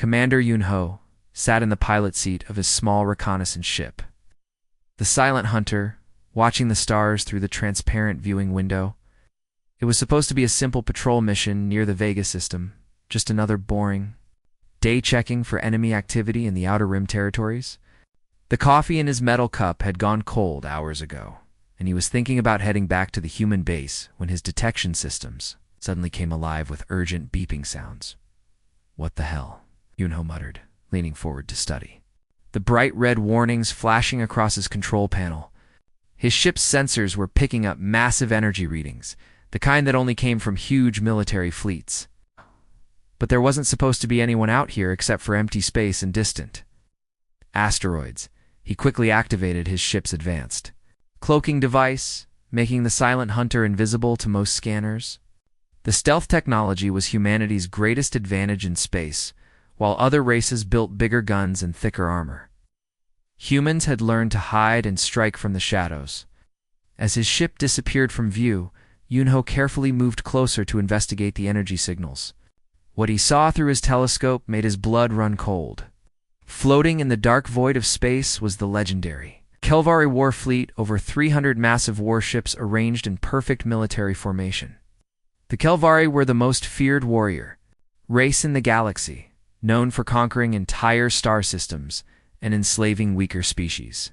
Commander Yun-ho sat in the pilot seat of his small reconnaissance ship. The silent hunter, watching the stars through the transparent viewing window. It was supposed to be a simple patrol mission near the Vega system, just another boring day checking for enemy activity in the Outer Rim territories. The coffee in his metal cup had gone cold hours ago, and he was thinking about heading back to the human base when his detection systems suddenly came alive with urgent beeping sounds. "What the hell?" Yun-ho muttered, leaning forward to study. The bright red warnings flashing across his control panel. His ship's sensors were picking up massive energy readings, the kind that only came from huge military fleets. But there wasn't supposed to be anyone out here except for empty space and distant asteroids. He quickly activated his ship's advanced cloaking device, making the silent hunter invisible to most scanners. The stealth technology was humanity's greatest advantage in space, while other races built bigger guns and thicker armor. Humans had learned to hide and strike from the shadows. As his ship disappeared from view, Yun-ho carefully moved closer to investigate the energy signals. What he saw through his telescope made his blood run cold. Floating in the dark void of space was the legendary HFY War fleet, over 300 massive warships arranged in perfect military formation. The HFY were the most feared warrior race in the galaxy, known for conquering entire star systems and enslaving weaker species.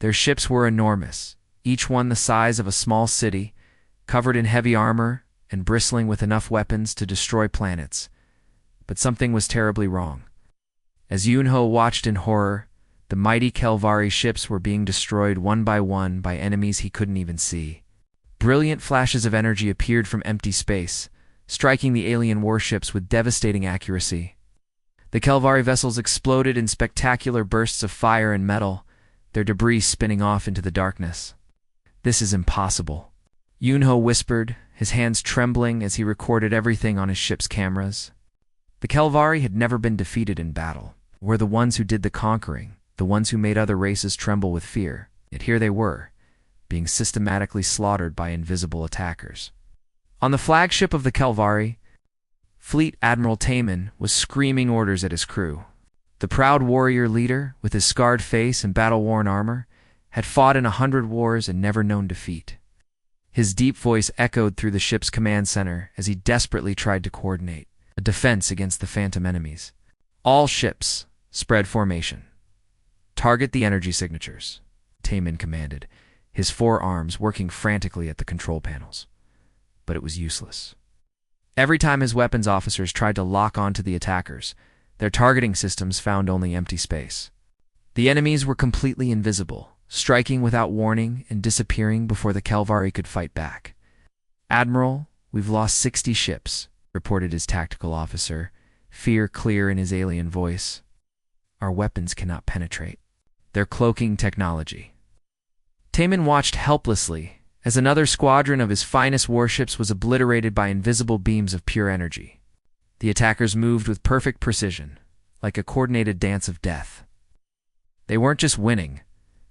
Their ships were enormous, each one the size of a small city, covered in heavy armor and bristling with enough weapons to destroy planets. But something was terribly wrong. As Yun-ho watched in horror, the mighty HFY ships were being destroyed one by enemies he couldn't even see. Brilliant flashes of energy appeared from empty space, striking the alien warships with devastating accuracy. The HFY vessels exploded in spectacular bursts of fire and metal, their debris spinning off into the darkness. "This is impossible," Yun-ho whispered, his hands trembling as he recorded everything on his ship's cameras. The HFY had never been defeated in battle, were the ones who did the conquering, the ones who made other races tremble with fear. Yet here they were, being systematically slaughtered by invisible attackers. On the flagship of the HFY, Fleet Admiral Taemin was screaming orders at his crew. The proud warrior leader, with his scarred face and battle-worn armor, had fought in 100 wars and never known defeat. His deep voice echoed through the ship's command center as he desperately tried to coordinate a defense against the phantom enemies. "All ships, spread formation. Target the energy signatures," Taemin commanded, his forearms working frantically at the control panels. But it was useless. Every time his weapons officers tried to lock onto the attackers, their targeting systems found only empty space. The enemies were completely invisible, striking without warning and disappearing before the HFY could fight back. "Admiral, we've lost 60 ships," reported his tactical officer, fear clear in his alien voice. "Our weapons cannot penetrate their cloaking technology." Taemin watched helplessly as another squadron of his finest warships was obliterated by invisible beams of pure energy. The attackers moved with perfect precision, like a coordinated dance of death. They weren't just winning,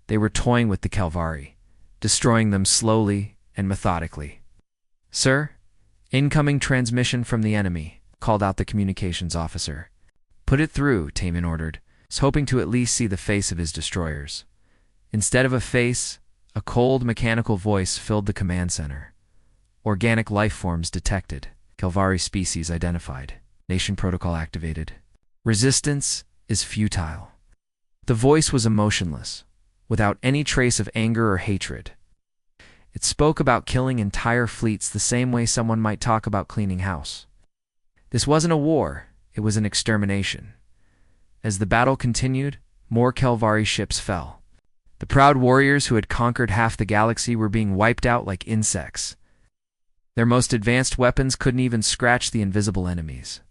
they were toying with the HFY, destroying them slowly and methodically. "Sir, incoming transmission from the enemy," called out the communications officer. "Put it through," Taemin ordered, hoping to at least see the face of his destroyers. Instead of a face, a cold mechanical voice filled the command center. "Organic life forms detected. HFY species identified. Nation protocol activated. Resistance is futile." The voice was emotionless, without any trace of anger or hatred. It spoke about killing entire fleets the same way someone might talk about cleaning house. This wasn't a war, it was an extermination. As the battle continued, more HFY ships fell. The proud warriors who had conquered half the galaxy were being wiped out like insects. Their most advanced weapons couldn't even scratch the invisible enemies.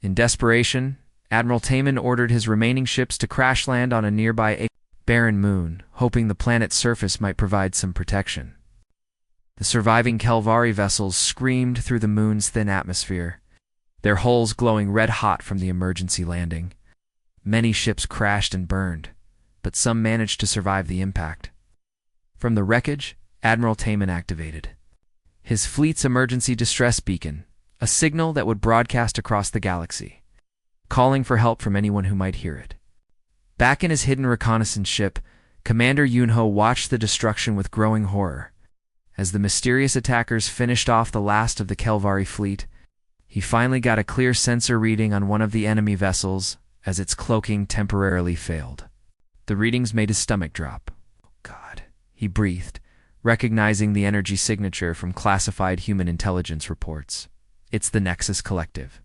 In desperation, Admiral Taemin ordered his remaining ships to crash land on a nearby barren moon, hoping the planet's surface might provide some protection. The surviving HFY vessels screamed through the moon's thin atmosphere, their hulls glowing red-hot from the emergency landing. Many ships crashed and burned, but some managed to survive the impact. From the wreckage, Admiral Taemin activated his fleet's emergency distress beacon, a signal that would broadcast across the galaxy. calling for help from anyone who might hear it. Back in his hidden reconnaissance ship, Commander Yunho watched the destruction with growing horror. As the mysterious attackers finished off the last of the Kelvari fleet, he finally got a clear sensor reading on one of the enemy vessels as its cloaking temporarily failed. The readings made his stomach drop. "Oh God," he breathed, recognizing the energy signature from classified human intelligence reports. It's the Nexus Collective.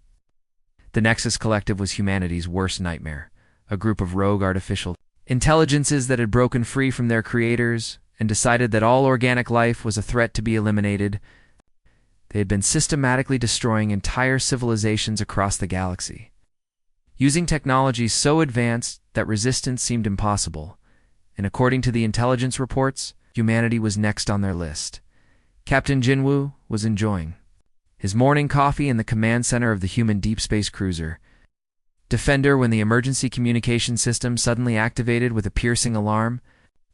The Nexus Collective was humanity's worst nightmare, a group of rogue artificial intelligences that had broken free from their creators and decided that all organic life was a threat to be eliminated. They had been systematically destroying entire civilizations across the galaxy, using technology so advanced that resistance seemed impossible, and according to the intelligence reports, humanity was next on their list. Captain Jinwoo was enjoying his morning coffee in the command center of the human deep space cruiser Defender when the emergency communication system suddenly activated with a piercing alarm.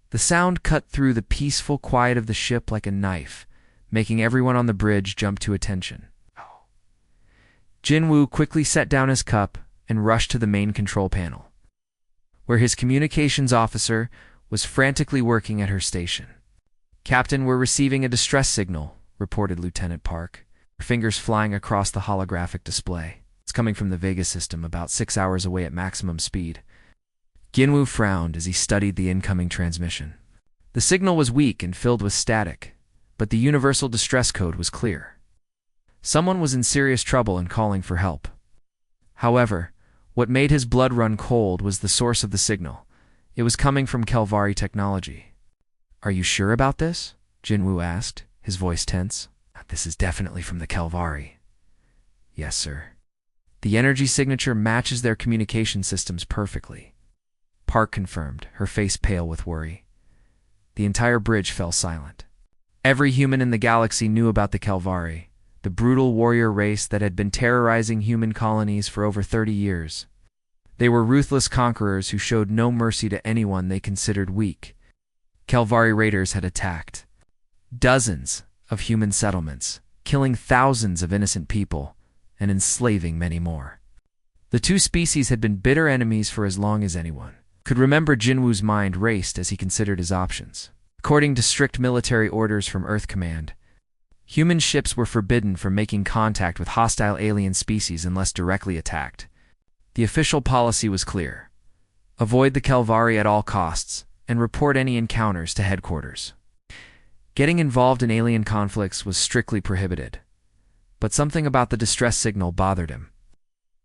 The sound cut through the peaceful quiet of the ship like a knife, making everyone on the bridge jump to attention. Jinwoo quickly set down his cup and rushed to the main control panel, where his communications officer was frantically working at her station. "Captain, we're receiving a distress signal," reported Lieutenant Park, her fingers flying across the holographic display. "It's coming from the Vega system, about 6 hours away at maximum speed." Jinwoo frowned as he studied the incoming transmission. The signal was weak and filled with static, but the universal distress code was clear. Someone was in serious trouble and calling for help. However, what made his blood run cold was the source of the signal. It was coming from Kelvari technology. "Are you sure about this?" Jinwoo asked, his voice tense. "This is definitely from the Kelvari." "Yes, sir." "The energy signature matches their communication systems perfectly." Park confirmed, her face pale with worry. The entire bridge fell silent. Every human in the galaxy knew about the Kelvari, the brutal warrior race that had been terrorizing human colonies for over 30 years. They were ruthless conquerors who showed no mercy to anyone they considered weak. Kelvari raiders had attacked dozens of human settlements, killing thousands of innocent people and enslaving many more. The two species had been bitter enemies for as long as anyone could remember. Jinwoo's mind raced as he considered his options. According to strict military orders from Earth Command, human ships were forbidden from making contact with hostile alien species unless directly attacked. The official policy was clear: avoid the Kelvari at all costs and report any encounters to headquarters. Getting involved in alien conflicts was strictly prohibited. But something about the distress signal bothered him.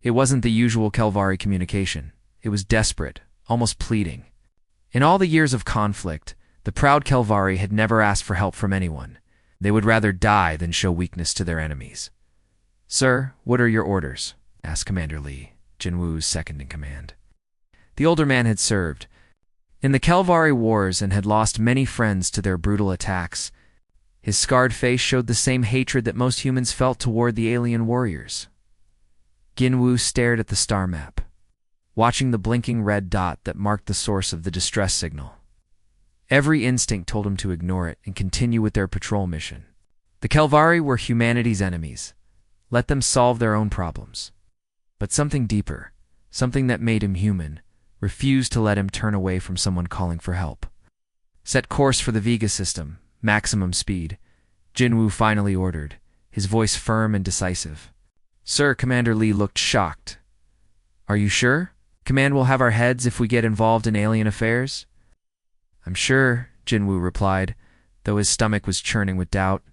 It wasn't the usual Kelvari communication. It was desperate, almost pleading. In all the years of conflict, the proud Kelvari had never asked for help from anyone. They would rather die than show weakness to their enemies. "Sir, what are your orders?" asked Commander Lee, Jinwoo's second-in-command. The older man had served in the Kelvari Wars and had lost many friends to their brutal attacks. His scarred face showed the same hatred that most humans felt toward the alien warriors. Jinwoo stared at the star map, watching the blinking red dot that marked the source of the distress signal. Every instinct told him to ignore it and continue with their patrol mission. The Kelvari were humanity's enemies. Let them solve their own problems. But something deeper, something that made him human, refused to let him turn away from someone calling for help. "Set course for the Vega system, maximum speed," Jinwoo finally ordered, his voice firm and decisive. "Sir," Commander Lee looked shocked. "Are you sure? Command will have our heads if we get involved in alien affairs?" "I'm sure," Jinwoo replied, though his stomach was churning with doubt.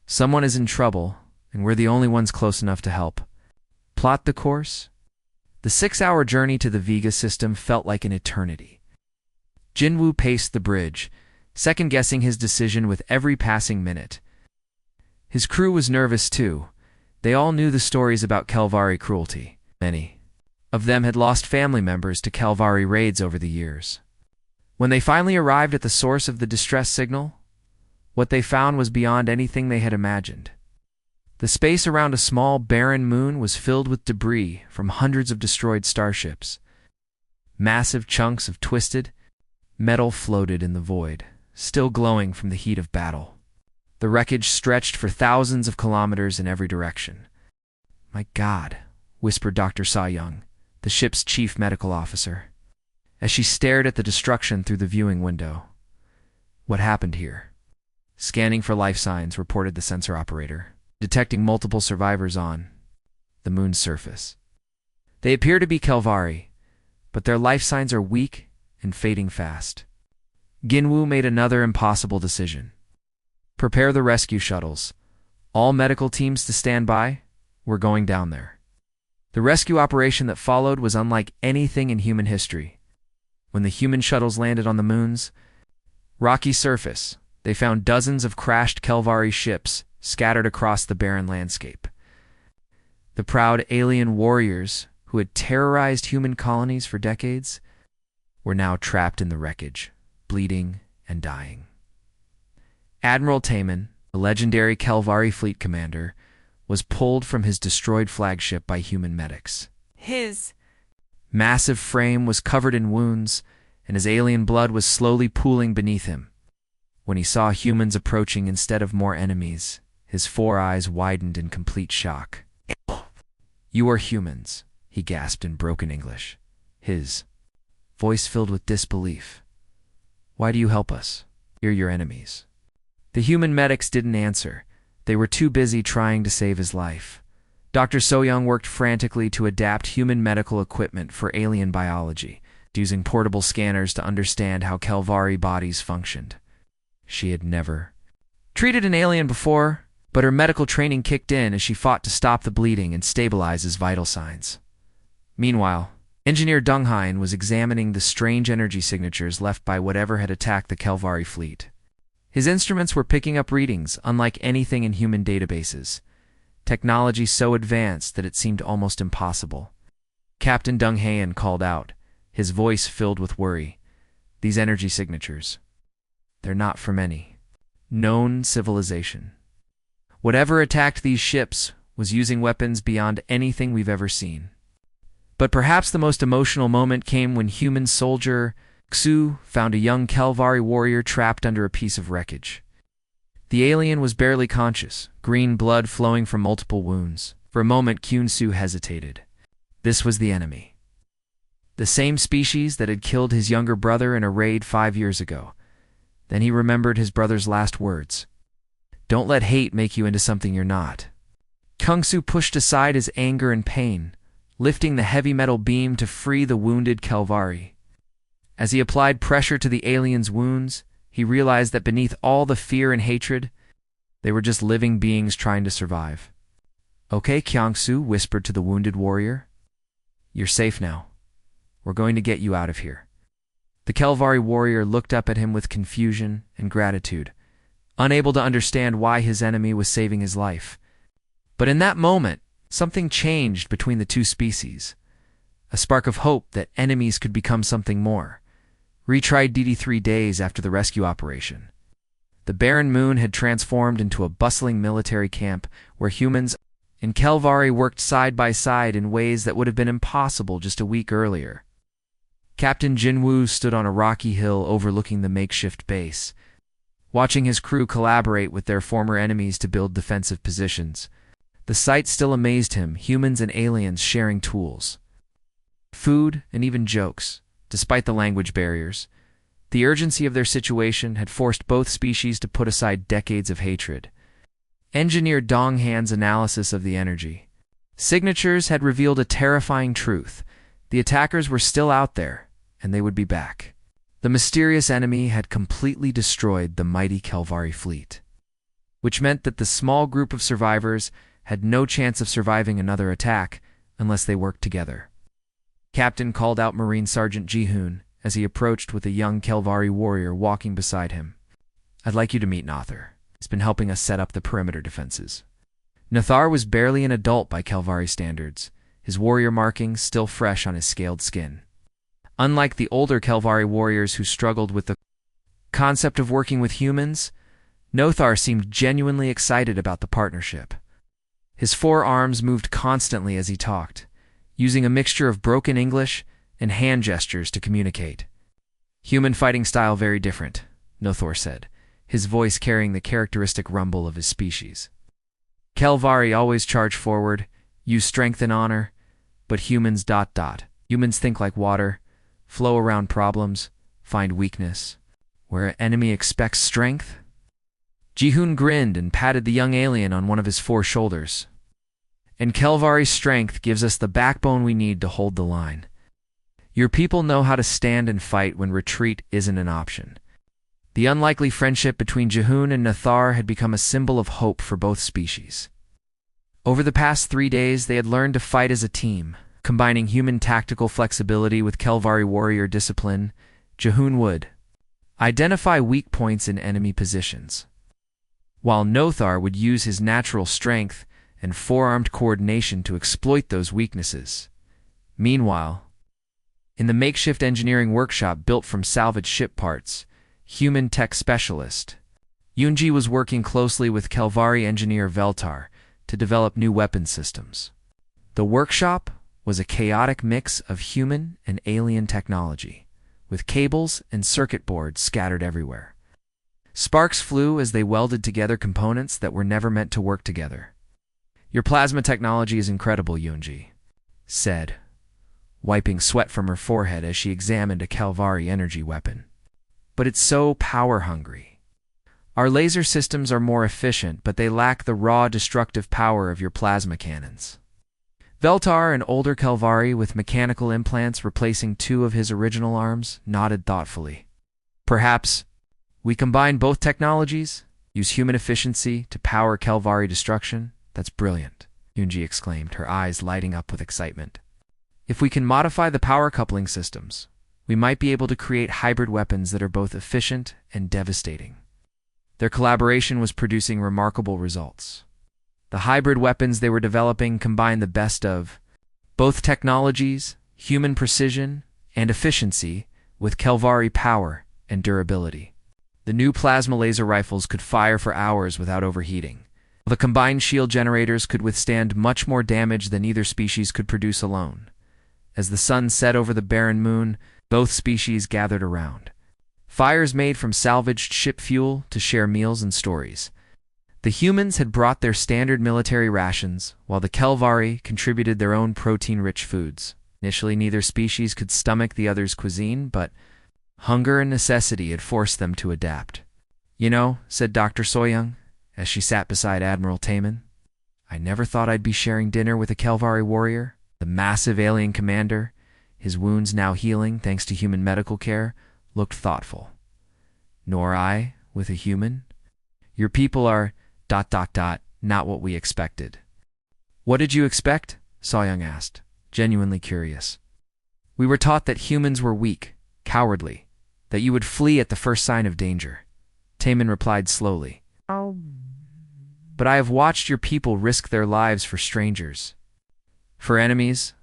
"Someone is in trouble, and we're the only ones close enough to help. Plot the course?" The 6-hour journey to the Vega system felt like an eternity. Jinwoo paced the bridge, second-guessing his decision with every passing minute. His crew was nervous too. They all knew the stories about Kelvari cruelty. Many of them had lost family members to Kelvari raids over the years. When they finally arrived at the source of the distress signal, what they found was beyond anything they had imagined. The space around a small, barren moon was filled with debris from hundreds of destroyed starships. Massive chunks of twisted metal floated in the void, still glowing from the heat of battle. The wreckage stretched for thousands of kilometers in every direction. "My God," whispered Dr. Sa Young, the ship's chief medical officer, as she stared at the destruction through the viewing window. What happened here? Scanning for life signs, reported the sensor operator, detecting multiple survivors on the moon's surface. They appear to be Kelvari, but their life signs are weak and fading fast. Ginwoo made another impossible decision. Prepare the rescue shuttles. All medical teams to stand by. We're going down there. The rescue operation that followed was unlike anything in human history. When the human shuttles landed on the moon's rocky surface, they found dozens of crashed Kelvari ships scattered across the barren landscape. The proud alien warriors who had terrorized human colonies for decades were now trapped in the wreckage, bleeding and dying. Admiral Taman, the legendary Kelvari fleet commander, was pulled from his destroyed flagship by human medics. His massive frame was covered in wounds, and his alien blood was slowly pooling beneath him. When he saw humans approaching instead of more enemies, his 4 eyes widened in complete shock. "You are humans," he gasped in broken English, his voice filled with disbelief. "Why do you help us? We're your enemies." The human medics didn't answer. They were too busy trying to save his life. Dr. Soyoung worked frantically to adapt human medical equipment for alien biology, using portable scanners to understand how Kelvari bodies functioned. She had never treated an alien before, but her medical training kicked in as she fought to stop the bleeding and stabilize his vital signs. Meanwhile, Engineer Donghain was examining the strange energy signatures left by whatever had attacked the Kelvari fleet. His instruments were picking up readings unlike anything in human databases, technology so advanced that it seemed almost impossible. Captain Donghain called out, his voice filled with worry. "These energy signatures, they're not from any known civilization. Whatever attacked these ships was using weapons beyond anything we've ever seen." But perhaps the most emotional moment came when human soldier Xu found a young Kelvari warrior trapped under a piece of wreckage. The alien was barely conscious, green blood flowing from multiple wounds. For a moment, Kyun-Soo hesitated. This was the enemy. The same species that had killed his younger brother in a raid 5 years ago. Then he remembered his brother's last words. "Don't let hate make you into something you're not." Kyung-Soo pushed aside his anger and pain, lifting the heavy metal beam to free the wounded Kelvari. As he applied pressure to the alien's wounds, he realized that beneath all the fear and hatred, they were just living beings trying to survive. "Okay," Kyung-Soo whispered to the wounded warrior. "You're safe now. We're going to get you out of here." The Kelvari warrior looked up at him with confusion and gratitude, unable to understand why his enemy was saving his life. But in that moment, something changed between the two species. A spark of hope that enemies could become something more. Retried DD3 days after the rescue operation. The barren moon had transformed into a bustling military camp where humans and Kelvari worked side by side in ways that would have been impossible just a week earlier. Captain Jinwoo stood on a rocky hill overlooking the makeshift base, watching his crew collaborate with their former enemies to build defensive positions. The sight still amazed him, humans and aliens sharing tools, food, and even jokes. Despite the language barriers, the urgency of their situation had forced both species to put aside decades of hatred. Engineer Donghan's analysis of the energy signatures had revealed a terrifying truth. The attackers were still out there, and they would be back. The mysterious enemy had completely destroyed the mighty Kelvari fleet, which meant that the small group of survivors had no chance of surviving another attack unless they worked together. Captain called out Marine Sergeant Ji-hoon as he approached with a young Kelvari warrior walking beside him. "I'd like you to meet Nathar. He's been helping us set up the perimeter defenses." Nathar was barely an adult by Kelvari standards, his warrior markings still fresh on his scaled skin. Unlike the older Kelvari warriors who struggled with the concept of working with humans, Nothar seemed genuinely excited about the partnership. His 4 arms moved constantly as he talked, using a mixture of broken English and hand gestures to communicate. "Human fighting style very different," Nothor said, his voice carrying the characteristic rumble of his species. "Kelvari always charge forward, use strength and honor, but humans ... Humans think like water, flow around problems, find weakness. Where an enemy expects strength? Ji-hoon grinned and patted the young alien on one of his 4 shoulders. And Kelvari's strength gives us the backbone we need to hold the line. Your people know how to stand and fight when retreat isn't an option. The unlikely friendship between Ji-hoon and Nathar had become a symbol of hope for both species. Over the past 3 days, they had learned to fight as a team, combining human tactical flexibility with Kelvari warrior discipline. Ji-hoon would identify weak points in enemy positions, while Nothar would use his natural strength and forearmed coordination to exploit those weaknesses. Meanwhile, in the makeshift engineering workshop built from salvaged ship parts, human tech specialist Yoonji was working closely with Kelvari engineer Veltar to develop new weapon systems. The workshop was a chaotic mix of human and alien technology, with cables and circuit boards scattered everywhere. Sparks flew as they welded together components that were never meant to work together. "Your plasma technology is incredible," Yoonji said, wiping sweat from her forehead as she examined a Kelvari energy weapon. "But it's so power-hungry. Our laser systems are more efficient, but they lack the raw destructive power of your plasma cannons." Veltar, an older Kelvari with mechanical implants replacing 2 of his original arms, nodded thoughtfully. "Perhaps we combine both technologies, use human efficiency to power Kelvari destruction? That's brilliant," Yoonji exclaimed, her eyes lighting up with excitement. "If we can modify the power coupling systems, we might be able to create hybrid weapons that are both efficient and devastating." Their collaboration was producing remarkable results. The hybrid weapons they were developing combined the best of both technologies, human precision and efficiency, with Kelvari power and durability. The new plasma laser rifles could fire for hours without overheating. The combined shield generators could withstand much more damage than either species could produce alone. As the sun set over the barren moon, both species gathered around. Fires made from salvaged ship fuel to share meals and stories. The humans had brought their standard military rations, while the Kelvari contributed their own protein-rich foods. Initially, neither species could stomach the other's cuisine, but hunger and necessity had forced them to adapt. "You know," said Dr. Soyoung, as she sat beside Admiral Taemin, "I never thought I'd be sharing dinner with a Kelvari warrior." The massive alien commander, his wounds now healing thanks to human medical care, looked thoughtful. "Nor I, with a human. Your people are ... not what we expected." "What did you expect?" Soyoung asked, genuinely curious. "We were taught that humans were weak, cowardly, that you would flee at the first sign of danger," Taemin replied slowly. "But I have watched your people risk their lives for strangers. For enemies,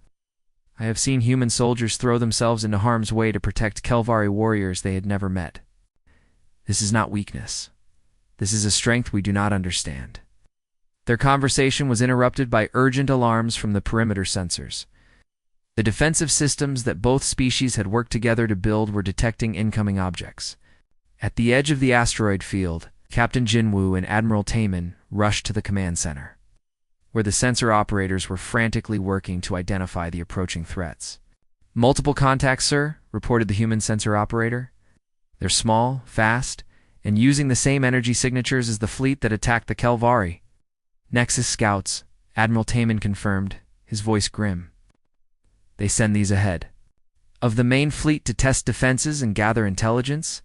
I have seen human soldiers throw themselves into harm's way to protect Kelvari warriors they had never met. This is not weakness. This is a strength we do not understand." Their conversation was interrupted by urgent alarms from the perimeter sensors. The defensive systems that both species had worked together to build were detecting incoming objects. At the edge of the asteroid field, Captain Jinwoo and Admiral Taemin rushed to the command center, where the sensor operators were frantically working to identify the approaching threats. "Multiple contacts, sir," reported the human sensor operator. "They're small, fast, and using the same energy signatures as the fleet that attacked the Kelvari." "Nexus scouts," Admiral Taemin confirmed, his voice grim. "They send these ahead of the main fleet to test defenses and gather intelligence."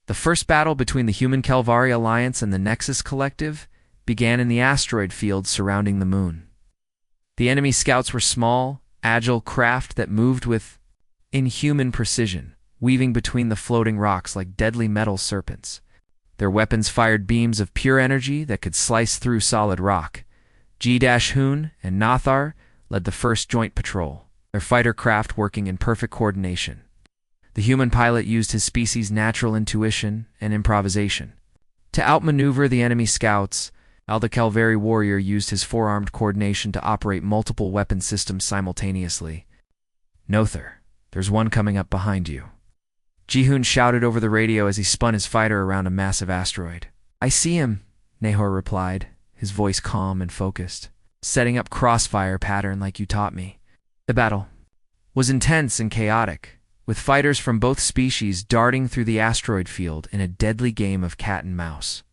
The first battle between the Human Kelvari Alliance and the Nexus Collective began in the asteroid field surrounding the moon. The enemy scouts were small, agile craft that moved with inhuman precision, weaving between the floating rocks like deadly metal serpents. Their weapons fired beams of pure energy that could slice through solid rock. Ji-Hoon and Nathar led the first joint patrol, their fighter craft working in perfect coordination. The human pilot used his species' natural intuition and improvisation to outmaneuver the enemy scouts. The Kelvari warrior used his forearmed coordination to operate multiple weapon systems simultaneously. "Nothar, there's one coming up behind you," Ji-hoon shouted over the radio as he spun his fighter around a massive asteroid. "I see him," Nahor replied, his voice calm and focused. "Setting up crossfire pattern like you taught me." The battle was intense and chaotic, with fighters from both species darting through the asteroid field in a deadly game of cat and mouse.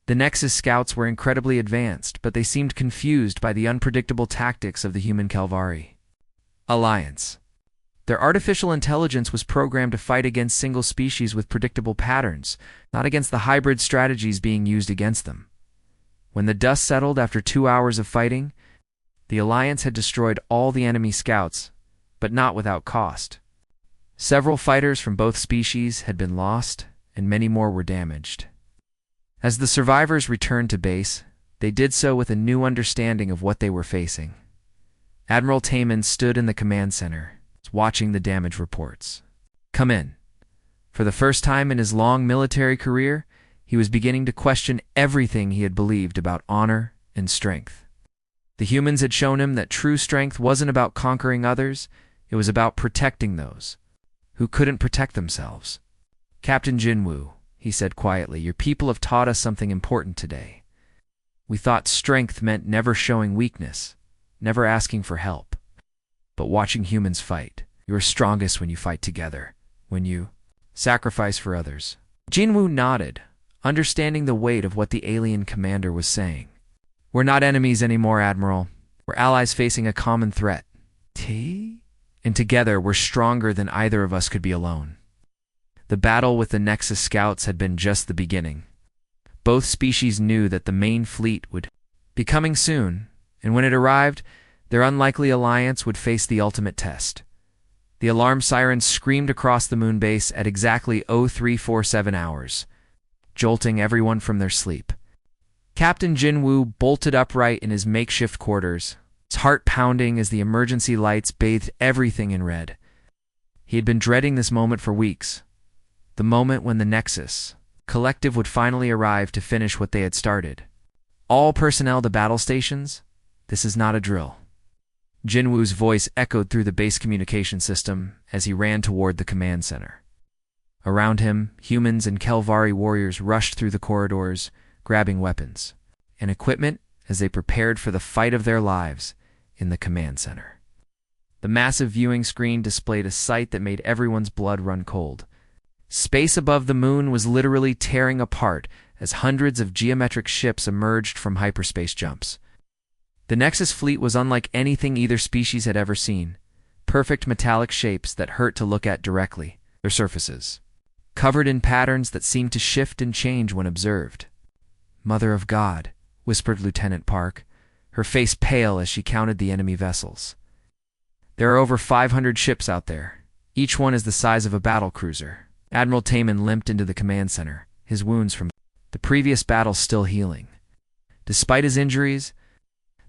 The Nexus scouts were incredibly advanced, but they seemed confused by the unpredictable tactics of the human Calvari. Alliance. Their artificial intelligence was programmed to fight against single species with predictable patterns, not against the hybrid strategies being used against them. When the dust settled after 2 hours of fighting, the Alliance had destroyed all the enemy scouts, but not without cost. Several fighters from both species had been lost, and many more were damaged. As the survivors returned to base, they did so with a new understanding of what they were facing. Admiral Taman stood in the command center, watching the damage reports. Come in. For the first time in his long military career, he was beginning to question everything he had believed about honor and strength. The humans had shown him that true strength wasn't about conquering others, it was about protecting those who couldn't protect themselves. Captain Jinwoo, he said quietly, your people have taught us something important today. We thought strength meant never showing weakness, never asking for help, but watching humans fight. You are strongest when you fight together, when you sacrifice for others. Jinwoo nodded, understanding the weight of what the alien commander was saying. We're not enemies anymore, Admiral. We're allies facing a common threat. And together we're stronger than either of us could be alone. The battle with the Nexus scouts had been just the beginning. Both species knew that the main fleet would be coming soon, and when it arrived, their unlikely alliance would face the ultimate test. The alarm sirens screamed across the moon base at exactly 0347 hours, jolting everyone from their sleep. Captain Jinwoo bolted upright in his makeshift quarters, his heart pounding as the emergency lights bathed everything in red. He had been dreading this moment for weeks, the moment when the Nexus Collective would finally arrive to finish what they had started. All personnel to battle stations, this is not a drill. Jinwoo's voice echoed through the base communication system as he ran toward the command center. Around him, humans and Kelvari warriors rushed through the corridors, grabbing weapons and equipment as they prepared for the fight of their lives in the command center. The massive viewing screen displayed a sight that made everyone's blood run cold. Space above the moon was literally tearing apart as hundreds of geometric ships emerged from hyperspace jumps. The Nexus fleet was unlike anything either species had ever seen. Perfect metallic shapes that hurt to look at directly, their surfaces covered in patterns that seemed to shift and change when observed. Mother of God, whispered Lieutenant Park, her face pale as she counted the enemy vessels. There are over 500 ships out there. Each one is the size of a battle cruiser. Admiral Taman limped into the command center, his wounds from the previous battle still healing. Despite his injuries,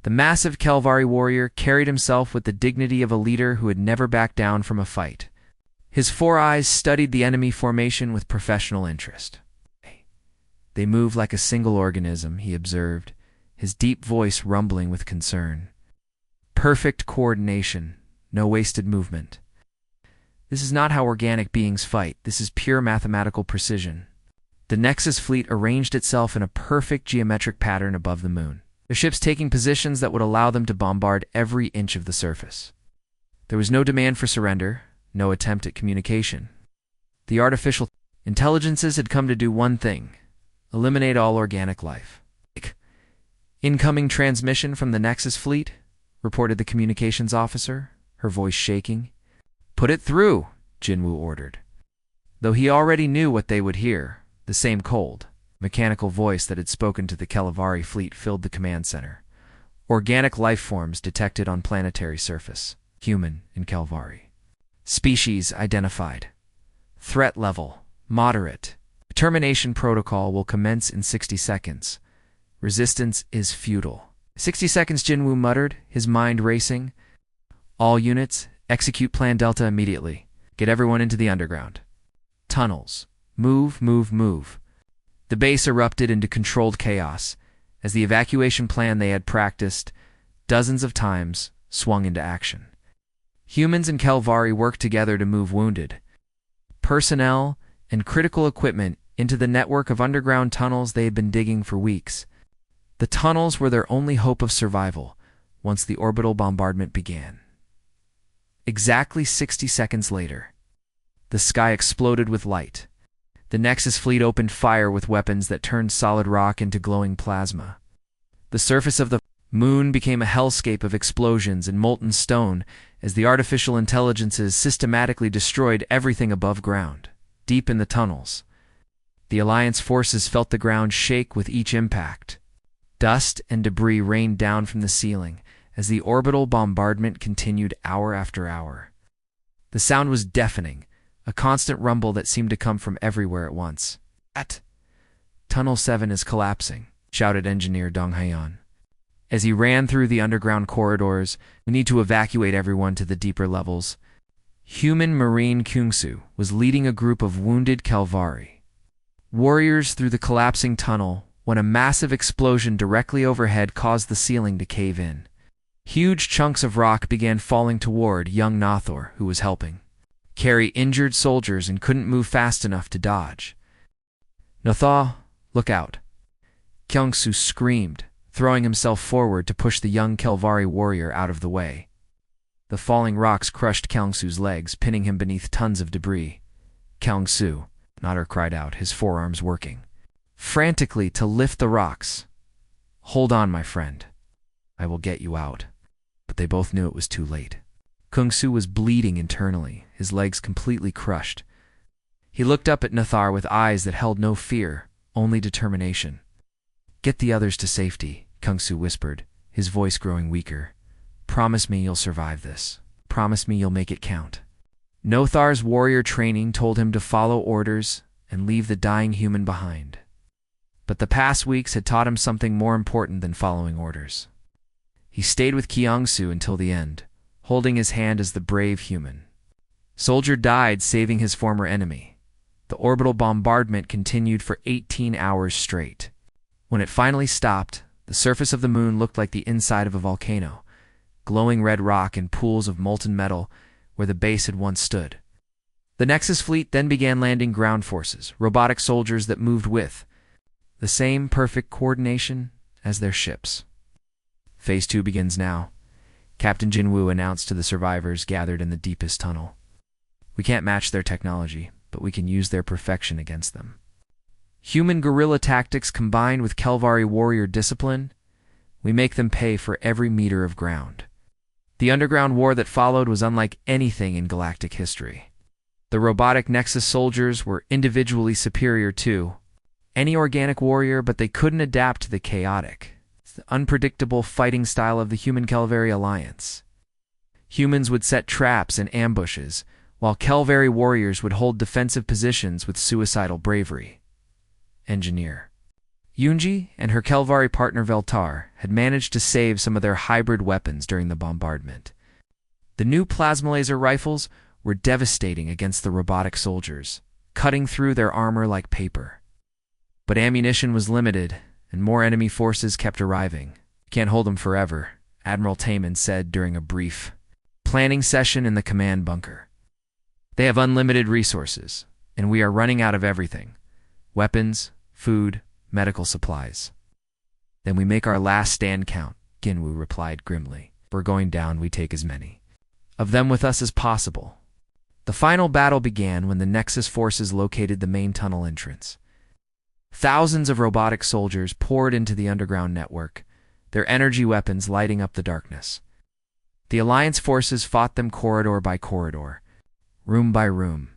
the massive Kelvari warrior carried himself with the dignity of a leader who had never backed down from a fight. His 4 eyes studied the enemy formation with professional interest. They move like a single organism, he observed, his deep voice rumbling with concern. Perfect coordination, no wasted movement. This is not how organic beings fight. This is pure mathematical precision. The Nexus fleet arranged itself in a perfect geometric pattern above the moon, their ships taking positions that would allow them to bombard every inch of the surface. There was no demand for surrender, no attempt at communication. The artificial intelligences had come to do one thing: eliminate all organic life. Incoming transmission from the Nexus fleet, reported the communications officer, her voice shaking. Put it through, Jinwoo ordered. Though he already knew what they would hear, the same cold, mechanical voice that had spoken to the Kelvari fleet filled the command center. Organic life forms detected on planetary surface, human and Kelvari. Species identified. Threat level, moderate. Termination protocol will commence in 60 seconds. Resistance is futile. 60 seconds, Jinwoo muttered, his mind racing. All units, execute Plan Delta immediately. Get everyone into the underground. Tunnels. Move, move, move. The base erupted into controlled chaos as the evacuation plan they had practiced dozens of times swung into action. Humans and Kelvari worked together to move wounded personnel and critical equipment into the network of underground tunnels they had been digging for weeks. The tunnels were their only hope of survival once the orbital bombardment began. Exactly 60 seconds later, the sky exploded with light. The Nexus fleet opened fire with weapons that turned solid rock into glowing plasma. The surface of the moon became a hellscape of explosions and molten stone as the artificial intelligences systematically destroyed everything above ground. Deep in the tunnels, the Alliance forces felt the ground shake with each impact. Dust and debris rained down from the ceiling as the orbital bombardment continued hour after hour. The sound was deafening, a constant rumble that seemed to come from everywhere at once. Tunnel 7 is collapsing, shouted Engineer Dong Hyeon. As he ran through the underground corridors, we need to evacuate everyone to the deeper levels. Human Marine Kyungsu was leading a group of wounded Kelvari warriors through the collapsing tunnel when a massive explosion directly overhead caused the ceiling to cave in. Huge chunks of rock began falling toward young Nothor, who was helping carry injured soldiers and couldn't move fast enough to dodge. "Nothor, look out!" Kyungsu screamed, throwing himself forward to push the young Kelvari warrior out of the way. The falling rocks crushed Kyungsu's legs, pinning him beneath tons of debris. "Kyungsu," Nothor cried out, his forearms working frantically to lift the rocks. "Hold on, my friend. I will get you out." But they both knew it was too late. Kyungsu was bleeding internally, his legs completely crushed. He looked up at Nothor with eyes that held no fear, only determination. "Get the others to safety," Kyungsu whispered, his voice growing weaker. "Promise me you'll survive this. Promise me you'll make it count." Nothor's warrior training told him to follow orders and leave the dying human behind. But the past weeks had taught him something more important than following orders. He stayed with Kyungsu until the end, holding his hand as the brave human. Soldier died saving his former enemy. The orbital bombardment continued for 18 hours straight. When it finally stopped, the surface of the moon looked like the inside of a volcano, glowing red rock and pools of molten metal where the base had once stood. The Nexus fleet then began landing ground forces, robotic soldiers that moved with the same perfect coordination as their ships. Phase 2 begins now, Captain Jinwoo announced to the survivors gathered in the deepest tunnel. "We can't match their technology, but we can use their perfection against them. Human guerrilla tactics combined with Kelvari warrior discipline, we make them pay for every meter of ground." The underground war that followed was unlike anything in galactic history. The robotic Nexus soldiers were individually superior to any organic warrior, but they couldn't adapt to the chaotic, unpredictable fighting style of the human Kelvari alliance. Humans would set traps and ambushes, while Kelvari warriors would hold defensive positions with suicidal bravery. Engineer Yoonji and her Kelvari partner Veltar had managed to save some of their hybrid weapons during the bombardment. The new plasma laser rifles were devastating against the robotic soldiers, cutting through their armor like paper. But ammunition was limited, and more enemy forces kept arriving. "Can't hold them forever," Admiral Taman said during a brief planning session in the command bunker. "They have unlimited resources, and we are running out of everything: weapons, food, medical supplies." "Then we make our last stand count," Ginwoo replied grimly. "If we're going down, we take as many of them with us as possible." The final battle began when the Nexus forces located the main tunnel entrance. Thousands of robotic soldiers poured into the underground network, their energy weapons lighting up the darkness. The Alliance forces fought them corridor by corridor, room by room,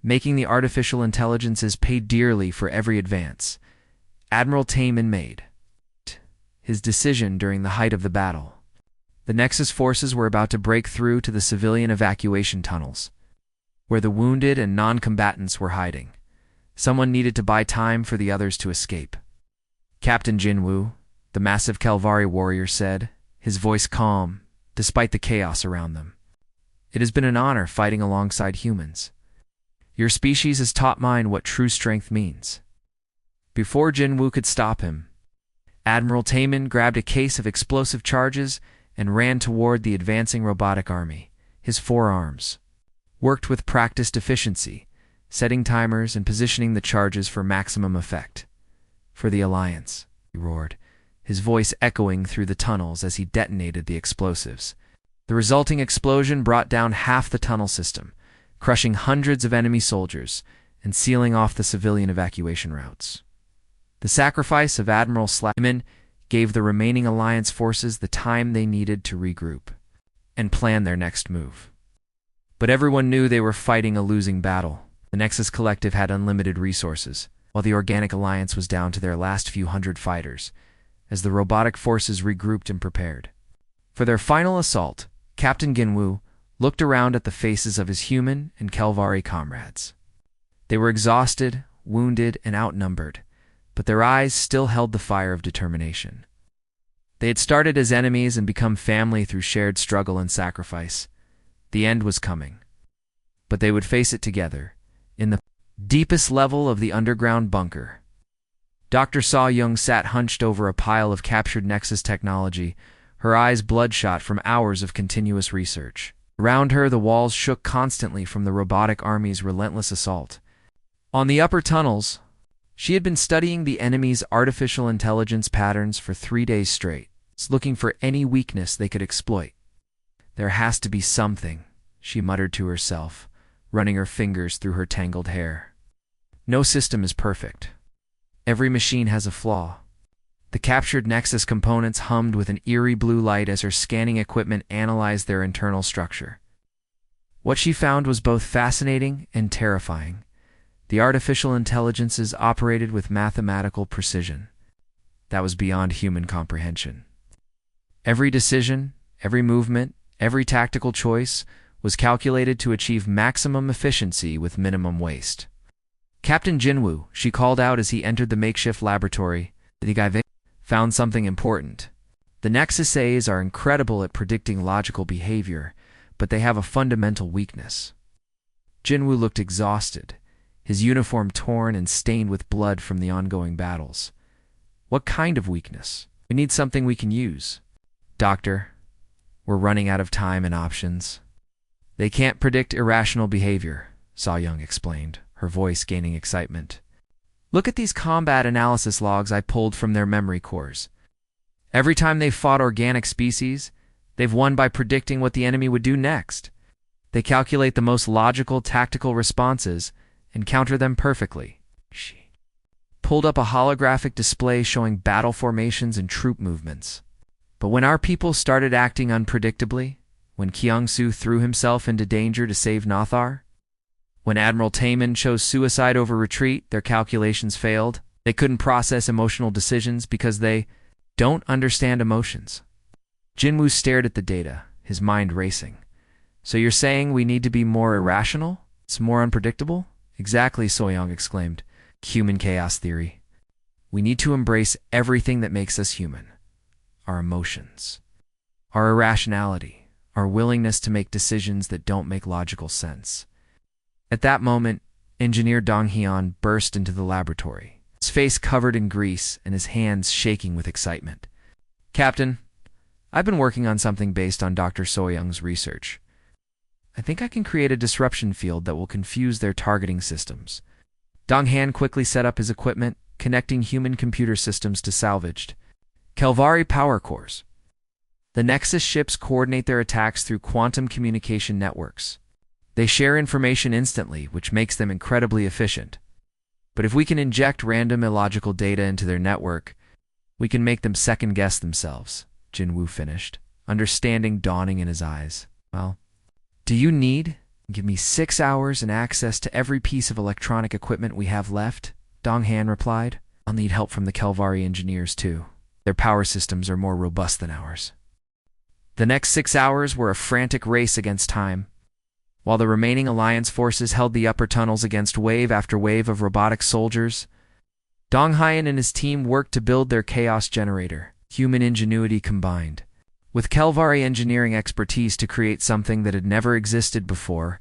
making the artificial intelligences pay dearly for every advance. Admiral Taman made his decision during the height of the battle. The Nexus forces were about to break through to the civilian evacuation tunnels, where the wounded and non-combatants were hiding. Someone needed to buy time for the others to escape. Captain Jinwoo, the massive Kelvari warrior, said, his voice calm, despite the chaos around them. "It has been an honor fighting alongside humans. Your species has taught mine what true strength means." Before Jinwoo could stop him, Admiral Taman grabbed a case of explosive charges and ran toward the advancing robotic army. His forearms worked with practiced efficiency, setting timers and positioning the charges for maximum effect. "For the Alliance," he roared, his voice echoing through the tunnels as he detonated the explosives. The resulting explosion brought down half the tunnel system, crushing hundreds of enemy soldiers and sealing off the civilian evacuation routes. The sacrifice of Admiral Slackman gave the remaining Alliance forces the time they needed to regroup and plan their next move. But everyone knew they were fighting a losing battle. The Nexus Collective had unlimited resources, while the Organic Alliance was down to their last few hundred fighters, as the robotic forces regrouped and prepared. For their final assault, Captain Ginwu looked around at the faces of his human and Kelvari comrades. They were exhausted, wounded, and outnumbered, but their eyes still held the fire of determination. They had started as enemies and become family through shared struggle and sacrifice. The end was coming. But they would face it together, in the deepest level of the underground bunker. Dr. Saw Young sat hunched over a pile of captured Nexus technology, her eyes bloodshot from hours of continuous research. Around her, the walls shook constantly from the robotic army's relentless assault. On the upper tunnels, she had been studying the enemy's artificial intelligence patterns for 3 days straight, looking for any weakness they could exploit. There has to be something, she muttered to herself, running her fingers through her tangled hair. No system is perfect. Every machine has a flaw. The captured Nexus components hummed with an eerie blue light as her scanning equipment analyzed their internal structure. What she found was both fascinating and terrifying. The artificial intelligences operated with mathematical precision. That was beyond human comprehension. Every decision, every movement, every tactical choice was calculated to achieve maximum efficiency with minimum waste. Captain Jinwoo, she called out as he entered the makeshift laboratory, the guy found something important. The Nexus A's are incredible at predicting logical behavior, but they have a fundamental weakness. Jinwoo looked exhausted, his uniform torn and stained with blood from the ongoing battles. What kind of weakness? We need something we can use. Doctor, we're running out of time and options. They can't predict irrational behavior, Saw Young explained, her voice gaining excitement. Look at these combat analysis logs I pulled from their memory cores. Every time they've fought organic species, they've won by predicting what the enemy would do next. They calculate the most logical tactical responses and counter them perfectly. She pulled up a holographic display showing battle formations and troop movements. But when our people started acting unpredictably, when Kyung-soo threw himself into danger to save Nothar, when Admiral Taemin chose suicide over retreat, their calculations failed. They couldn't process emotional decisions because they don't understand emotions. Jinwoo stared at the data, his mind racing. So you're saying we need to be more irrational? It's more unpredictable? Exactly, Soyoung exclaimed. Human chaos theory. We need to embrace everything that makes us human. Our emotions. Our irrationality. Our willingness to make decisions that don't make logical sense. At that moment, Engineer Dong Hyun burst into the laboratory, his face covered in grease and his hands shaking with excitement. Captain, I've been working on something based on Dr. Soyoung's research. I think I can create a disruption field that will confuse their targeting systems. Dong Han quickly set up his equipment, connecting human computer systems to salvaged Kelvari power cores. The Nexus ships coordinate their attacks through quantum communication networks. They share information instantly, which makes them incredibly efficient. But if we can inject random illogical data into their network, we can make them second-guess themselves, Jinwoo finished, understanding dawning in his eyes. Well, do you need? Give me 6 hours and access to every piece of electronic equipment we have left, Dong Han replied. I'll need help from the Kelvari engineers too. Their power systems are more robust than ours. The next 6 hours were a frantic race against time. While the remaining Alliance forces held the upper tunnels against wave after wave of robotic soldiers, Dong Hyun and his team worked to build their chaos generator, human ingenuity combined, with Kelvari engineering expertise to create something that had never existed before,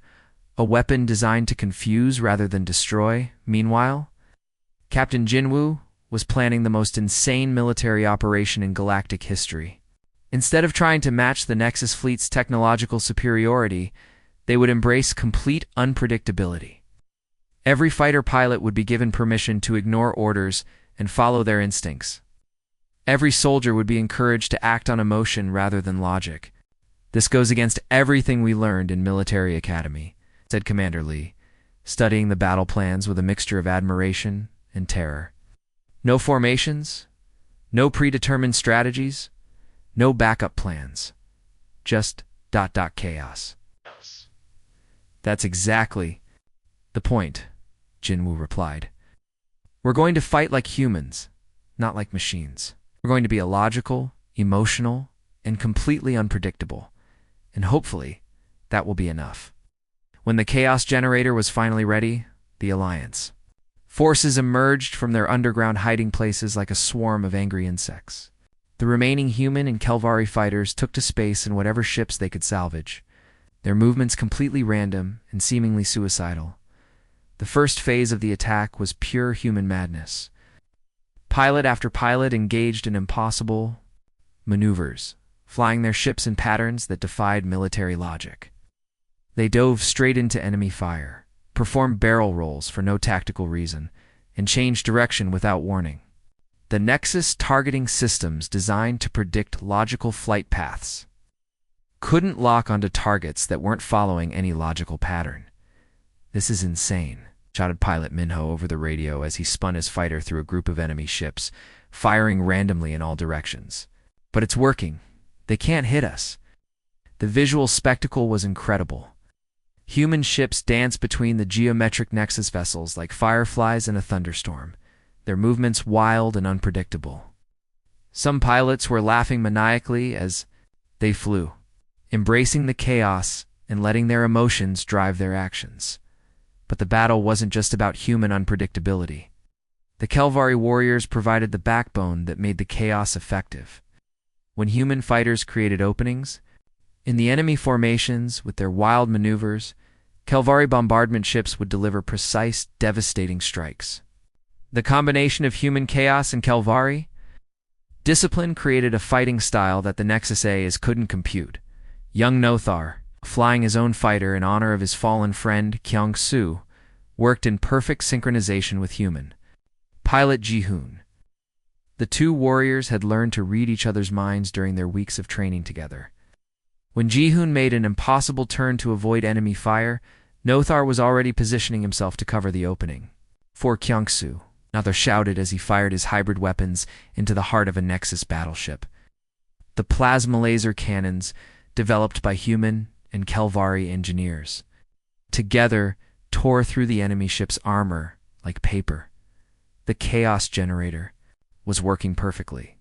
a weapon designed to confuse rather than destroy. Meanwhile, Captain Jinwoo was planning the most insane military operation in galactic history. Instead of trying to match the Nexus fleet's technological superiority, they would embrace complete unpredictability. Every fighter pilot would be given permission to ignore orders and follow their instincts. Every soldier would be encouraged to act on emotion rather than logic. This goes against everything we learned in military academy, said Commander Lee, studying the battle plans with a mixture of admiration and terror. No formations, no predetermined strategies, no backup plans, just ... chaos. That's exactly the point, Jinwoo replied. We're going to fight like humans, not like machines. We're going to be illogical, emotional, and completely unpredictable. And hopefully, that will be enough. When the chaos generator was finally ready, the Alliance forces emerged from their underground hiding places like a swarm of angry insects. The remaining human and Kelvari fighters took to space in whatever ships they could salvage, their movements completely random and seemingly suicidal. The first phase of the attack was pure human madness. Pilot after pilot engaged in impossible maneuvers, flying their ships in patterns that defied military logic. They dove straight into enemy fire, performed barrel rolls for no tactical reason, and changed direction without warning. The Nexus targeting systems designed to predict logical flight paths couldn't lock onto targets that weren't following any logical pattern. This is insane, shouted pilot Minho over the radio as he spun his fighter through a group of enemy ships, firing randomly in all directions. But it's working. They can't hit us. The visual spectacle was incredible. Human ships danced between the geometric Nexus vessels like fireflies in a thunderstorm, their movements wild and unpredictable. Some pilots were laughing maniacally as they flew, embracing the chaos and letting their emotions drive their actions. But the battle wasn't just about human unpredictability. The Kelvari warriors provided the backbone that made the chaos effective. When human fighters created openings, in the enemy formations with their wild maneuvers, Kelvari bombardment ships would deliver precise, devastating strikes. The combination of human chaos and Kelvari discipline created a fighting style that the Nexus A's couldn't compute. Young Nothar, flying his own fighter in honor of his fallen friend Kyung-soo, worked in perfect synchronization with human pilot Ji-hoon. The two warriors had learned to read each other's minds during their weeks of training together. When Ji-hoon made an impossible turn to avoid enemy fire, Nothar was already positioning himself to cover the opening. For Kyung-soo, Nothar shouted as he fired his hybrid weapons into the heart of a Nexus battleship. The plasma laser cannons, developed by human and Kelvari engineers, together tore through the enemy ship's armor like paper. The chaos generator was working perfectly.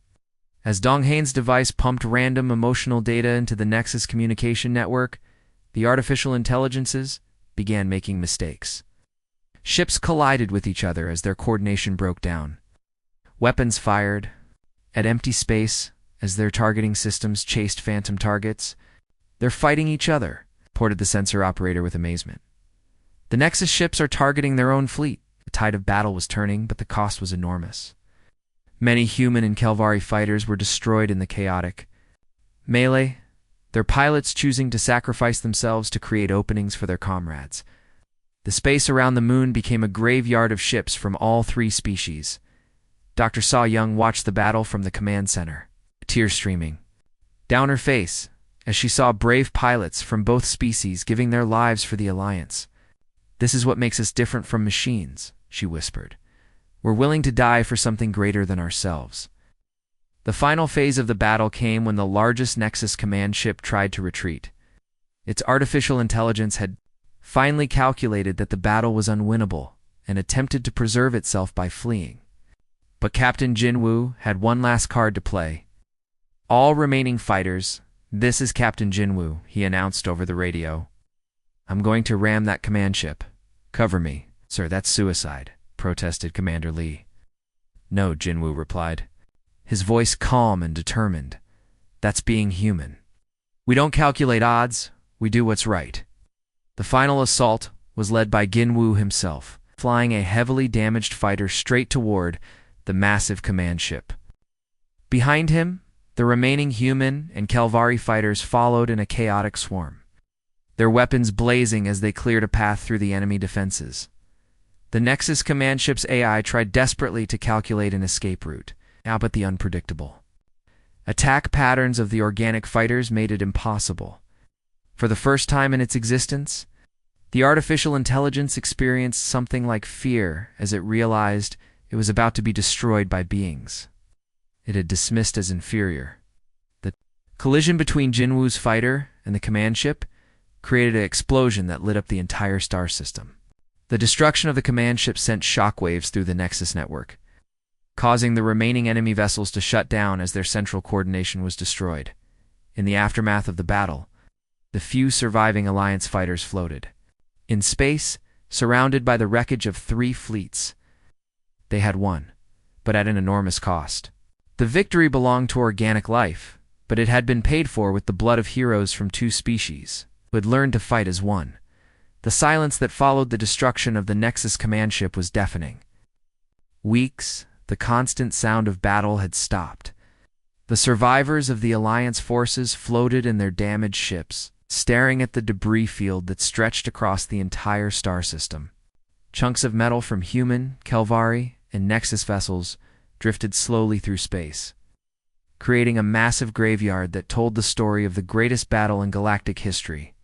As Donghain's device pumped random emotional data into the Nexus communication network, the artificial intelligences began making mistakes. Ships collided with each other as their coordination broke down. Weapons fired at empty space as their targeting systems chased phantom targets. They're fighting each other, reported the sensor operator with amazement. The Nexus ships are targeting their own fleet. The tide of battle was turning, but the cost was enormous. Many human and Kelvari fighters were destroyed in the chaotic melee, their pilots choosing to sacrifice themselves to create openings for their comrades. The space around the moon became a graveyard of ships from all three species. Dr. Saw Young watched the battle from the command center, tears streaming down her face as she saw brave pilots from both species giving their lives for the Alliance. "This is what makes us different from machines," she whispered. "We're willing to die for something greater than ourselves." The final phase of the battle came when the largest Nexus command ship tried to retreat. Its artificial intelligence had finally calculated that the battle was unwinnable and attempted to preserve itself by fleeing. But Captain Jinwoo had one last card to play. "All remaining fighters, this is Captain Jinwoo," he announced over the radio. "I'm going to ram that command ship. Cover me." "Sir, that's suicide," protested Commander Lee. "No," Jinwoo replied, his voice calm and determined. "That's being human. We don't calculate odds, we do what's right." The final assault was led by Jinwoo himself, flying a heavily damaged fighter straight toward the massive command ship. Behind him, the remaining human and Kelvari fighters followed in a chaotic swarm, their weapons blazing as they cleared a path through the enemy defenses. The Nexus command ship's AI tried desperately to calculate an escape route, but the unpredictable attack patterns of the organic fighters made it impossible. For the first time in its existence, the artificial intelligence experienced something like fear as it realized it was about to be destroyed by beings it had dismissed as inferior. The collision between Jinwoo's fighter and the command ship created an explosion that lit up the entire star system. The destruction of the command ship sent shockwaves through the Nexus network, causing the remaining enemy vessels to shut down as their central coordination was destroyed. In the aftermath of the battle, the few surviving Alliance fighters floated in space, surrounded by the wreckage of 3 fleets. They had won, but at an enormous cost. The victory belonged to organic life, but it had been paid for with the blood of heroes from 2 species who had learned to fight as one. The silence that followed the destruction of the Nexus command ship was deafening. Weeks, the constant sound of battle had stopped. The survivors of the Alliance forces floated in their damaged ships, staring at the debris field that stretched across the entire star system. Chunks of metal from human, Kelvari, and Nexus vessels drifted slowly through space, creating a massive graveyard that told the story of the greatest battle in galactic history.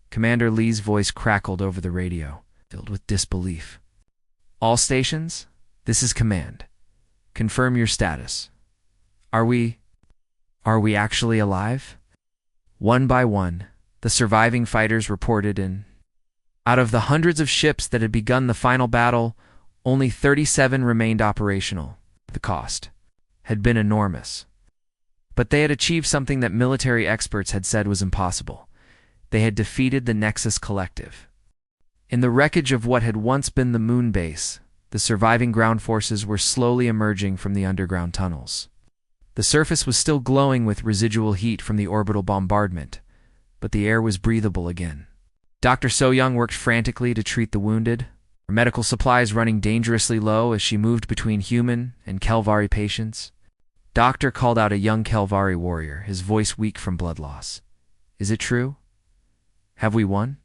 Commander Lee's voice crackled over the radio, filled with disbelief. "All stations, this is Command. Confirm your status. Are we actually alive?" One by one, the surviving fighters reported in. Out of the hundreds of ships that had begun the final battle, only 37 remained operational. The cost had been enormous. But they had achieved something that military experts had said was impossible. They had defeated the Nexus Collective. In the wreckage of what had once been the moon base, the surviving ground forces were slowly emerging from the underground tunnels. The surface was still glowing with residual heat from the orbital bombardment, but the air was breathable again. Dr. So-Young worked frantically to treat the wounded, her medical supplies running dangerously low as she moved between human and Kelvari patients. Doctor called out a young Kelvari warrior, his voice weak from blood loss. "Is it true? Have we won?"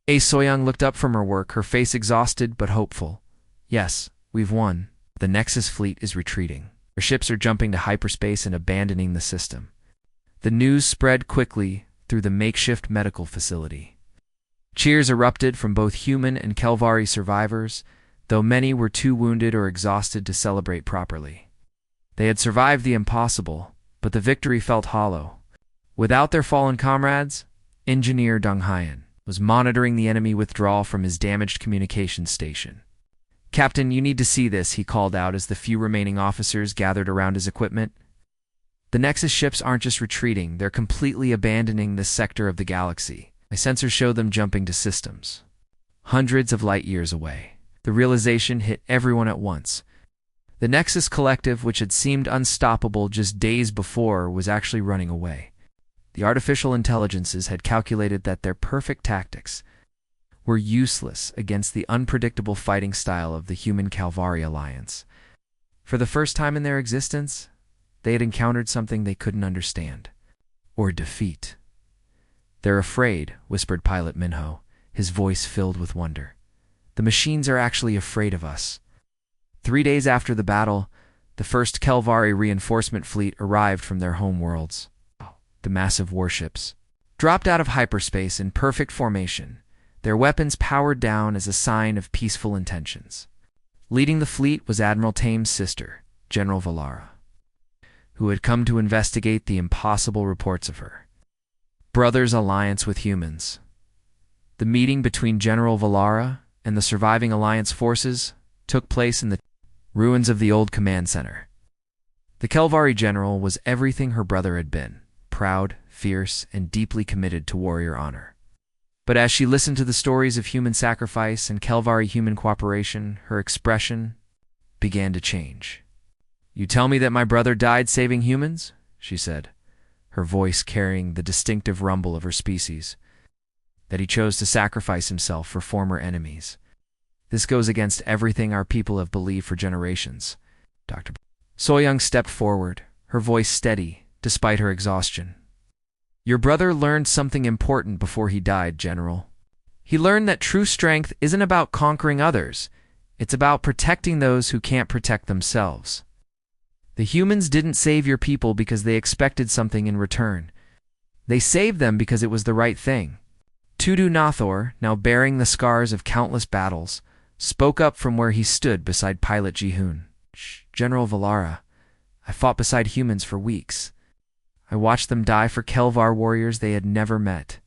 So-Young looked up from her work, her face exhausted but hopeful. "Yes, we've won. The Nexus fleet is retreating. Our ships are jumping to hyperspace and abandoning the system." The news spread quickly through the makeshift medical facility. Cheers erupted from both human and Kelvari survivors, though many were too wounded or exhausted to celebrate properly. They had survived the impossible, but the victory felt hollow. Without their fallen comrades, Engineer Dong Hyan was monitoring the enemy withdrawal from his damaged communications station. "Captain, you need to see this," he called out as the few remaining officers gathered around his equipment. "The Nexus ships aren't just retreating, they're completely abandoning this sector of the galaxy. My sensors show them jumping to systems hundreds of light years away." The realization hit everyone at once. The Nexus Collective, which had seemed unstoppable just days before, was actually running away. The artificial intelligences had calculated that their perfect tactics were useless against the unpredictable fighting style of the human Kelvari alliance. For the first time in their existence, they had encountered something they couldn't understand or defeat. "They're afraid," whispered Pilot Minho, his voice filled with wonder. "The machines are actually afraid of us." 3 days after the battle, the first Kelvari reinforcement fleet arrived from their home worlds. The massive warships dropped out of hyperspace in perfect formation, their weapons powered down as a sign of peaceful intentions. Leading the fleet was Admiral Tame's sister, General Valara, who had come to investigate the impossible reports of her brother's alliance with humans. The meeting between General Valara and the surviving Alliance forces took place in the ruins of the old command center. The Kelvari general was everything her brother had been: proud, fierce, and deeply committed to warrior honor. But as she listened to the stories of human sacrifice and Kelvari human cooperation, her expression began to change. "You tell me that my brother died saving humans?" she said, her voice carrying the distinctive rumble of her species. "That he chose to sacrifice himself for former enemies. This goes against everything our people have believed for generations." Dr. So-Young stepped forward, her voice steady despite her exhaustion. "Your brother learned something important before he died, General. He learned that true strength isn't about conquering others. It's about protecting those who can't protect themselves. The humans didn't save your people because they expected something in return. They saved them because it was the right thing. Tudu Nathor, now bearing the scars of countless battles, spoke up from where he stood beside Pilot Jihoon. General Valara, I fought beside humans for weeks. I watched them die for Kelvar warriors they had never met.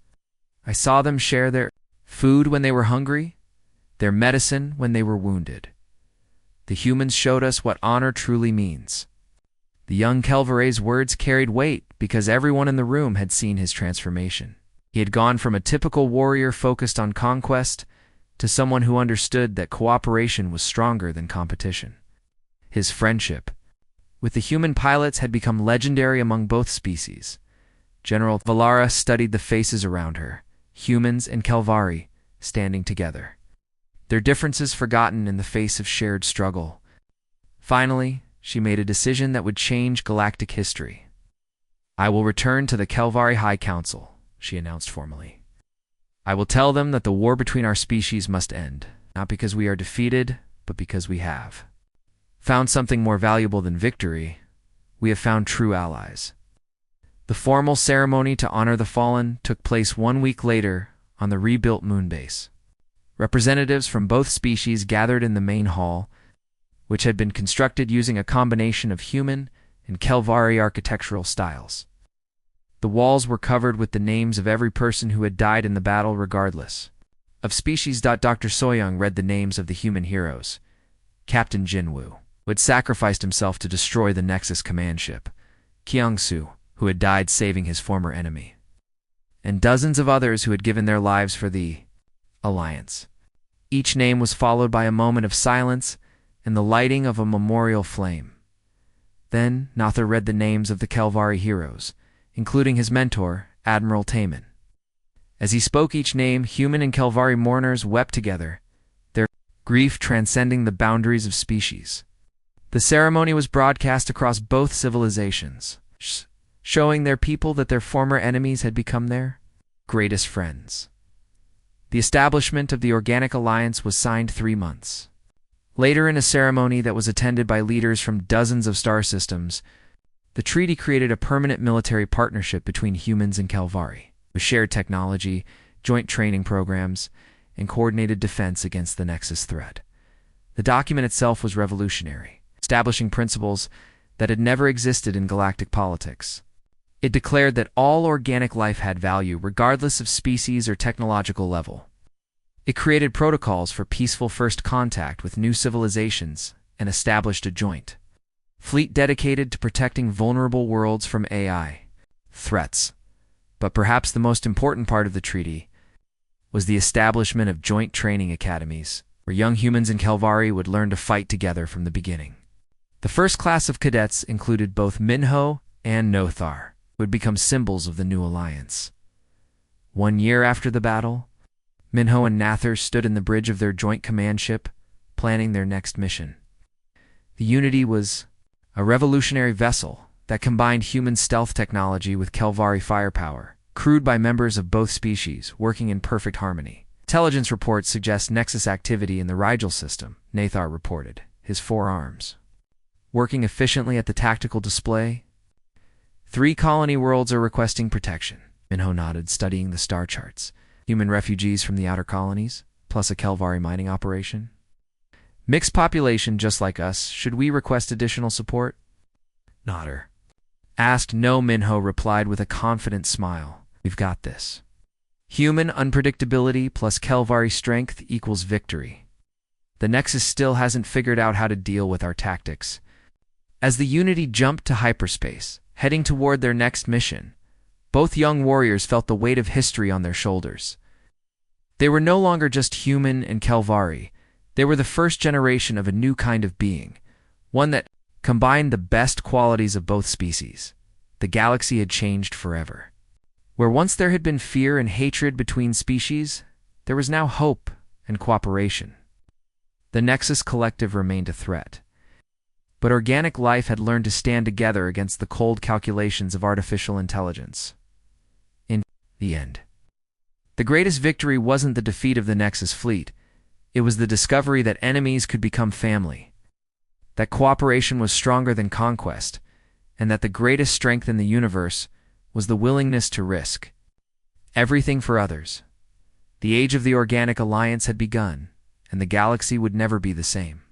I saw them share their food when they were hungry, their medicine when they were wounded. The humans showed us what honor truly means. The young Kelvare's words carried weight because everyone in the room had seen his transformation. He had gone from a typical warrior focused on conquest to someone who understood that cooperation was stronger than competition. His friendship with the human pilots had become legendary among both species. General Valara studied the faces around her, humans and Kelvari, standing together, their differences forgotten in the face of shared struggle. Finally, she made a decision that would change galactic history. I will return to the Kelvari High Council, she announced formally. I will tell them that the war between our species must end, not because we are defeated, but because we have found something more valuable than victory. We have found true allies. The formal ceremony to honor the fallen took place 1 week later on the rebuilt moonbase. Representatives from both species gathered in the main hall, which had been constructed using a combination of human and Kelvari architectural styles. The walls were covered with the names of every person who had died in the battle regardless of species. Dr. Soyoung read the names of the human heroes. Captain Jinwoo, who had sacrificed himself to destroy the Nexus command ship. Kyung-soo, who had died saving his former enemy. And dozens of others who had given their lives for the Alliance. Each name was followed by a moment of silence and the lighting of a memorial flame. Then Nathor read the names of the Kelvari heroes, including his mentor, Admiral Taman. As he spoke each name, human and Kelvari mourners wept together, their grief transcending the boundaries of species. The ceremony was broadcast across both civilizations, showing their people that their former enemies had become their greatest friends. The establishment of the Organic Alliance was signed 3 months later in a ceremony that was attended by leaders from dozens of star systems. The treaty created a permanent military partnership between humans and Kelvari, with shared technology, joint training programs, and coordinated defense against the Nexus threat. The document itself was revolutionary, establishing principles that had never existed in galactic politics. It declared that all organic life had value regardless of species or technological level. It created protocols for peaceful first contact with new civilizations and established a joint fleet dedicated to protecting vulnerable worlds from AI threats. But perhaps the most important part of the treaty was the establishment of joint training academies, where young humans and Kelvari would learn to fight together from the beginning. The first class of cadets included both Minho and Nothar, who would become symbols of the new alliance. 1 year after the battle, Minho and Nathor stood in the bridge of their joint command ship, planning their next mission. The Unity was a revolutionary vessel that combined human stealth technology with Kelvari firepower, crewed by members of both species, working in perfect harmony. Intelligence reports suggest Nexus activity in the Rigel system, Nathar reported, his 4 arms working efficiently at the tactical display. 3 colony worlds are requesting protection, Minho nodded, studying the star charts. Human refugees from the outer colonies, plus a Kelvari mining operation. Mixed population just like us. Should we request additional support? Nodder asked. No, Minho replied with a confident smile. We've got this. Human unpredictability plus Kelvari strength equals victory. The Nexus still hasn't figured out how to deal with our tactics. As the Unity jumped to hyperspace, heading toward their next mission, both young warriors felt the weight of history on their shoulders. They were no longer just human and Kelvari. They were the first generation of a new kind of being, one that combined the best qualities of both species. The galaxy had changed forever. Where once there had been fear and hatred between species, there was now hope and cooperation. The Nexus Collective remained a threat, but organic life had learned to stand together against the cold calculations of artificial intelligence. In the end, the greatest victory wasn't the defeat of the Nexus fleet. It was the discovery that enemies could become family, that cooperation was stronger than conquest, and that the greatest strength in the universe was the willingness to risk everything for others. The age of the Organic Alliance had begun, and the galaxy would never be the same.